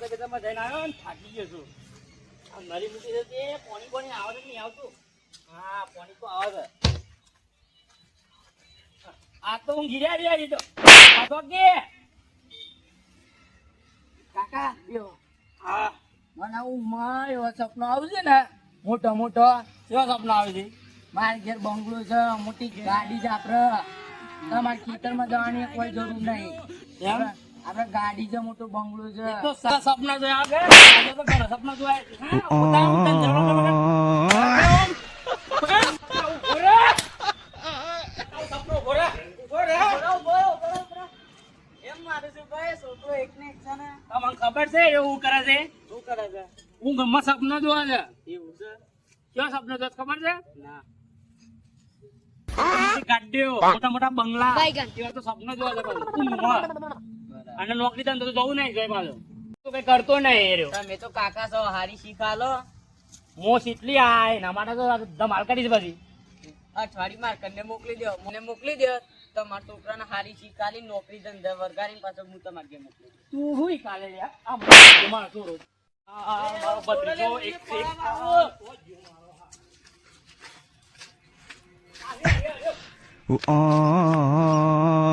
ખેતરમાં જઈને આવ્યો ને થાકી ગયો છું. આ નળી મૂકી દે પાણી આવે કે નહીં આવતું? હા પાણી તો આવે છે. આ તો હું ગીર્યા રહ્યા તો કે કાકા લ્યો હા મને ઊંઘમાં એવો સપનો આવે છે ને મોટો મોટો કેવા સપના આવે છે? મારા ઘેર બંગલો છે મોટી ગાડી છે આપડે તમારે ખેતરમાં જવાની કોઈ જરૂર નહીં એમ આપડે ગાડી છે મોટો બંગલો છે તો સપના જોયા કે આજે તો ઘણા સપના જોયા. હા પોતા હું તને જરૂર ખબર છે એવું કરે છે? શું કરે છે હું ગમમાં સપના જોવા છે. એવું છે કેવા સપના જોવા ખબર છે? ના ગાડીઓ મોટા મોટા બંગલા એવા તો સપના જોવા છે પાછું. ઊંઘમાં. અને નોકરી ધંધો તો જવું નહીં જોઈએ પાછું. તો કઈ કરતો નહીં એ રહ્યો. તમે તો કાકા છો હારી શીખાલો મોં સીટલી આ એના માટે તો ધમાલ કરી છે બધી. અઠવાડિયે માર્કરને મોકલી દો મને મોકલી દો તમારા છોકરાને હારી શીખાલી નોકરી ધંધા વરગાડીને પાછો હું તમારે ઘેર મોકલી દઉં. તું હુંય કાલે લ્યા. આ મારો છોરો. મારો ભત્રીજો એક Oh